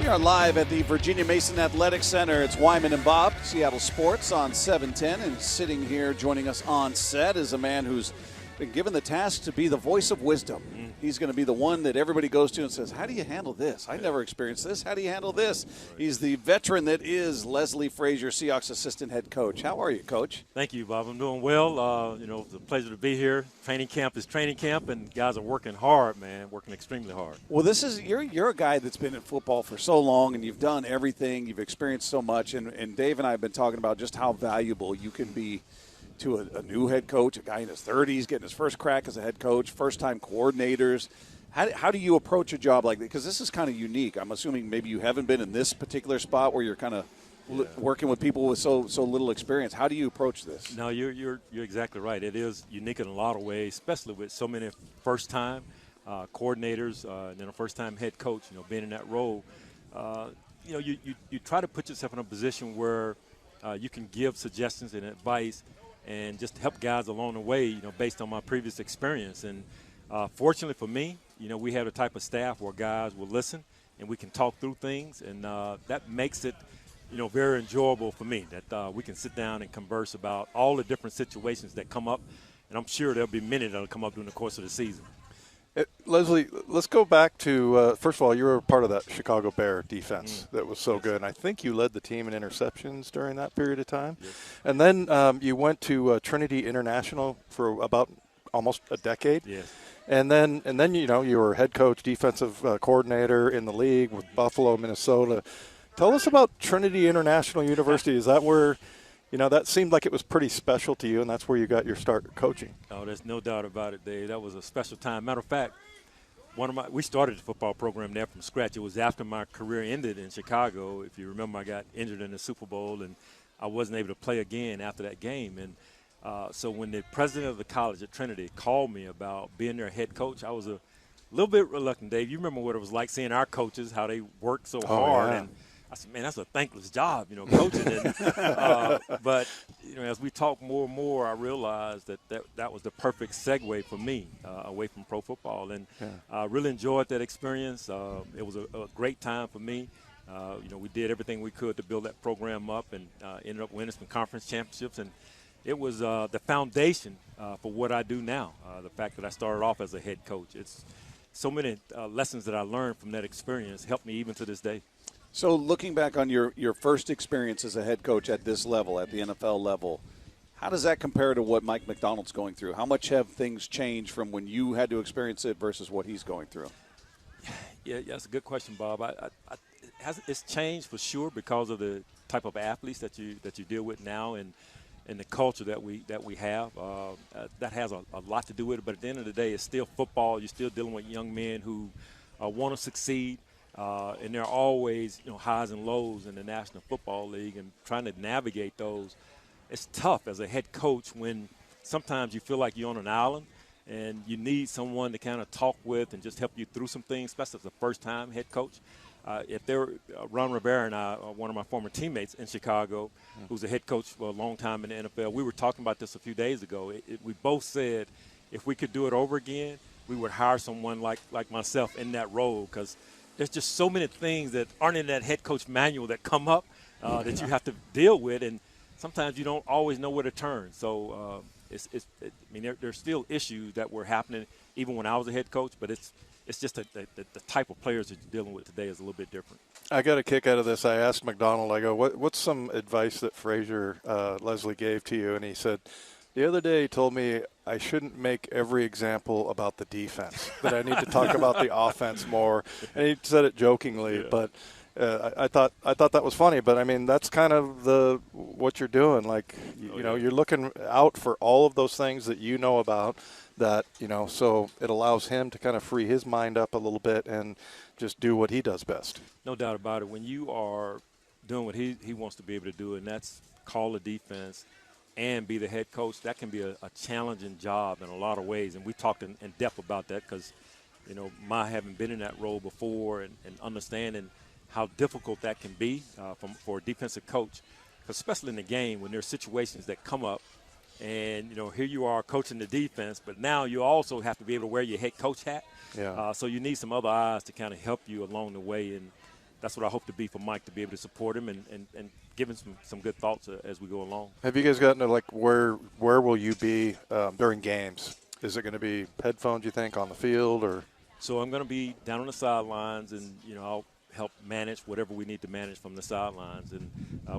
We are live at the Virginia Mason Athletic Center. It's Wyman and Bob, Seattle Sports on 710. And sitting here joining us on set is a man who's been given the task to be the voice of wisdom. He's going to be the one that everybody goes to and says, how do you handle this? I never experienced this. How do you handle this? He's the veteran that is Leslie Frazier, Seahawks assistant head coach. How are you, Coach? Thank you, Bob. I'm doing well. It's a pleasure to be here. Training camp is training camp, and guys are working hard, man, working extremely hard. Well, you're a guy that's been in football for so long, and you've done everything. You've experienced so much, and Dave and I have been talking about just how valuable you can be to a new head coach, a guy in his 30s, getting his first crack as a head coach, first-time coordinators. How do you approach a job like that? Because this is kind of unique. I'm assuming maybe you haven't been in this particular spot where you're kind of working with people with so little experience. How do you approach this? No, you're exactly right. It is unique in a lot of ways, especially with so many first-time coordinators and then a first-time head coach, being in that role. You try to put yourself in a position where you can give suggestions and advice and just help guys along the way, based on my previous experience. And fortunately for me, we have the type of staff where guys will listen and we can talk through things, and that makes it, very enjoyable for me that we can sit down and converse about all the different situations that come up, and I'm sure there'll be many that'll come up during the course of the season. Leslie, let's go back to, first of all, you were part of that Chicago Bear defense that was so good. And I think you led the team in interceptions during that period of time. Yes. And then you went to Trinity International for about almost a decade. Yes. And then you were head coach, defensive coordinator in the league with Buffalo, Minnesota. Tell us about Trinity International University. Is that where – that seemed like it was pretty special to you, and that's where you got your start coaching. Oh, there's no doubt about it, Dave. That was a special time. Matter of fact, we started the football program there from scratch. It was after my career ended in Chicago. If you remember, I got injured in the Super Bowl, and I wasn't able to play again after that game. And so when the president of the college at Trinity called me about being their head coach, I was a little bit reluctant, Dave. You remember what it was like seeing our coaches, how they worked so hard. Yeah. And I said, man, that's a thankless job, coaching. But, as we talked more and more, I realized that was the perfect segue for me away from pro football. And I really enjoyed that experience. It was a great time for me. We did everything we could to build that program up and ended up winning some conference championships. And it was the foundation for what I do now, the fact that I started off as a head coach. It's so many lessons that I learned from that experience helped me even to this day. So looking back on your first experience as a head coach at this level, at the NFL level, how does that compare to what Mike Macdonald's going through? How much have things changed from when you had to experience it versus what he's going through? Yeah, that's a good question, Bob. It's changed for sure because of the type of athletes that you deal with now and the culture that we have. That has a lot to do with it. But at the end of the day, it's still football. You're still dealing with young men who want to succeed. And there are always, highs and lows in the National Football League, and trying to navigate those. It's tough as a head coach when sometimes you feel like you're on an island and you need someone to kind of talk with and just help you through some things, especially as a first-time head coach. If there were Ron Rivera and I, one of my former teammates in Chicago, who's a head coach for a long time in the NFL, we were talking about this a few days ago. We both said if we could do it over again, we would hire someone like myself in that role, because there's just so many things that aren't in that head coach manual that come up that you have to deal with, and sometimes you don't always know where to turn. So there's still issues that were happening even when I was a head coach, but it's just the type of players that you're dealing with today is a little bit different. I got a kick out of this. I asked Macdonald, I go, what's some advice that Frazier, Leslie gave to you? And he said, the other day he told me I shouldn't make every example about the defense, that I need to talk about the offense more. And he said it jokingly, but I thought that was funny. But, I mean, that's kind of what you're doing. Like, you're looking out for all of those things that you know about that, so it allows him to kind of free his mind up a little bit and just do what he does best. No doubt about it. When you are doing what he wants to be able to do, and that's call the defense and be the head coach, that can be a challenging job in a lot of ways. And we talked in depth about that because, my having been in that role before and understanding how difficult that can be for a defensive coach, especially in the game when there are situations that come up. And, here you are coaching the defense, but now you also have to be able to wear your head coach hat. Yeah. So you need some other eyes to kind of help you along the way. And that's what I hope to be for Mike, to be able to support him and give him some good thoughts as we go along. Have you guys gotten to, like, where will you be during games? Is it going to be headphones, you think, on the field, or? So I'm going to be down on the sidelines, and, I'll help manage whatever we need to manage from the sidelines. And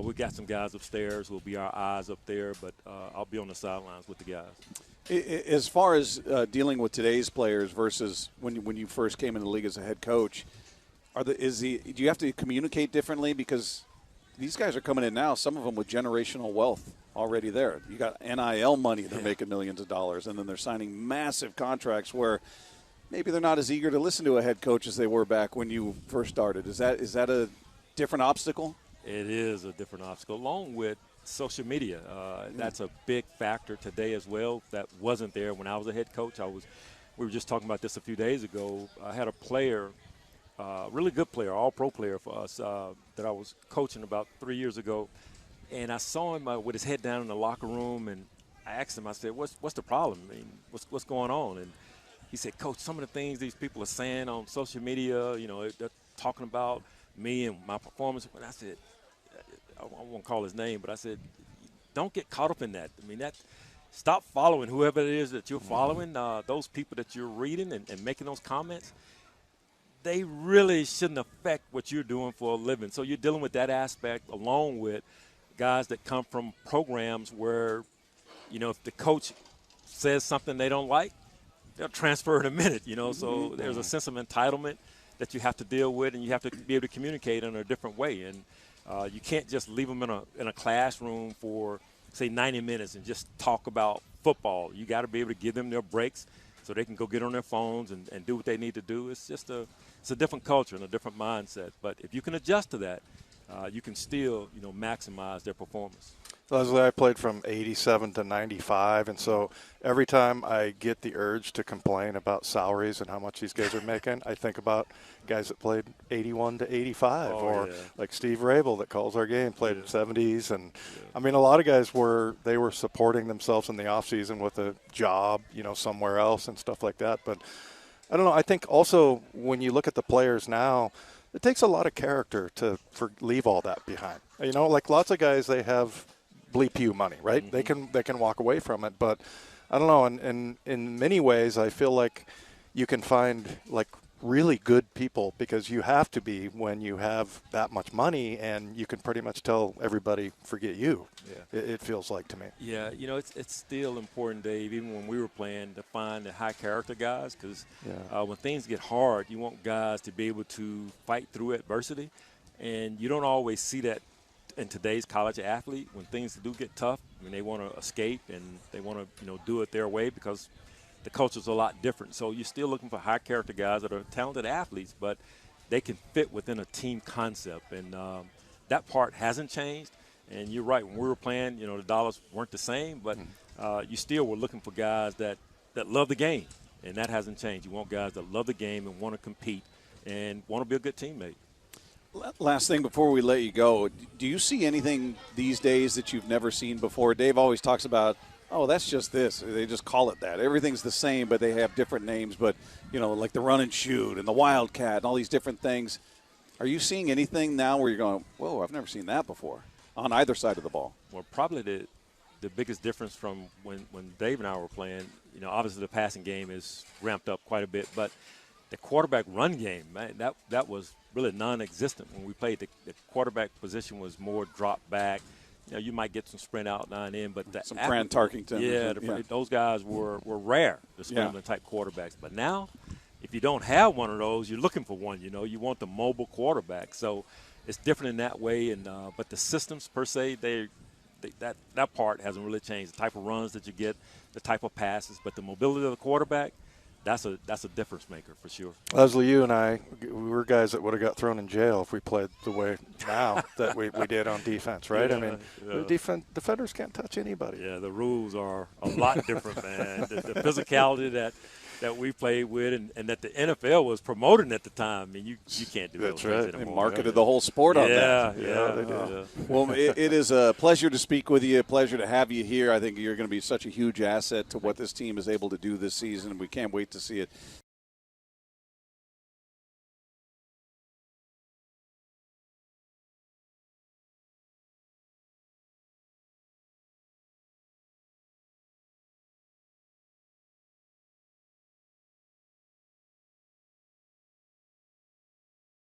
we got some guys upstairs who will be our eyes up there, but I'll be on the sidelines with the guys. As far as dealing with today's players versus when you first came in the league as a head coach, do you have to communicate differently? Because these guys are coming in now, some of them with generational wealth already there. You got NIL money, they're making millions of dollars, and then they're signing massive contracts where maybe they're not as eager to listen to a head coach as they were back when you first started. Is that a different obstacle? It is a different obstacle, along with social media. That's a big factor today as well. That wasn't there when I was a head coach. We were just talking about this a few days ago. I had a player, really good player, all-pro player for us, that I was coaching about 3 years ago, and I saw him with his head down in the locker room, and I asked him, I said, what's the problem? I mean, what's going on? And he said, Coach, some of the things these people are saying on social media, they're talking about me and my performance. And I said, I won't call his name, but I said, don't get caught up in that. I mean, stop following whoever it is that you're following, those people that you're reading and making those comments. They really shouldn't affect what you're doing for a living. So you're dealing with that aspect along with guys that come from programs where, if the coach says something they don't like, they'll transfer in a minute, So there's a sense of entitlement that you have to deal with, and you have to be able to communicate in a different way. And you can't just leave them in a classroom for, say, 90 minutes and just talk about football. You got to be able to give them their breaks so they can go get on their phones and do what they need to do. It's just it's a different culture and a different mindset. But if you can adjust to that, you can still, maximize their performance. Leslie, I played from 87 to 95, and so every time I get the urge to complain about salaries and how much these guys are making, I think about guys that played 81 to 85, like Steve Rabel that calls our game, played in 70s. And, I mean, a lot of guys were supporting themselves in the offseason with a job, somewhere else and stuff like that. But I don't know. I think also when you look at the players now, it takes a lot of character to leave all that behind. Like lots of guys, they have bleep you money, right? Mm-hmm. They can walk away from it, but I don't know. And in many ways, I feel like you can find like really good people, because you have to be when you have that much money, and you can pretty much tell everybody, forget you. Yeah. It feels like to me. Yeah, it's still important, Dave, even when we were playing, to find the high character guys, because when things get hard, you want guys to be able to fight through adversity, and you don't always see that in today's college athlete. When things do get tough, they want to escape and they want to do it their way, because the culture's a lot different. So you're still looking for high character guys that are talented athletes, but they can fit within a team concept, and that part hasn't changed. And you're right, when we were playing, the dollars weren't the same, but you still were looking for guys that love the game, and that hasn't changed. You want guys that love the game and want to compete and want to be a good teammate. Last thing before we let you go, do you see anything these days that you've never seen before? Dave always talks about, oh, that's just this. They just call it that. Everything's the same, but they have different names. But, like the run and shoot and the wildcat and all these different things. Are you seeing anything now where you're going, whoa, I've never seen that before on either side of the ball? Well, probably the biggest difference from when Dave and I were playing, obviously the passing game is ramped up quite a bit, but the quarterback run game, man, that was really non-existent when we played. The quarterback position was more drop back. You might get some sprint out now and then, but some Fran Tarkington. Yeah, those guys were rare, the scrambling type quarterbacks. But now, if you don't have one of those, you're looking for one. You want the mobile quarterback. So it's different in that way. And but the systems per se, that part hasn't really changed. The type of runs that you get, the type of passes, but the mobility of the quarterback, that's a difference maker for sure. Leslie, you and I, we were guys that would have got thrown in jail if we played the way now that we did on defense, right? Yeah, the defenders can't touch anybody. Yeah, the rules are a lot different, man. The physicality that we played with and that the NFL was promoting at the time. You can't do that's those right. things anymore. They marketed the whole sport on that. Yeah, they did. Yeah. Well, it is a pleasure to speak with you, a pleasure to have you here. I think you're going to be such a huge asset to what this team is able to do this season. We can't wait to see it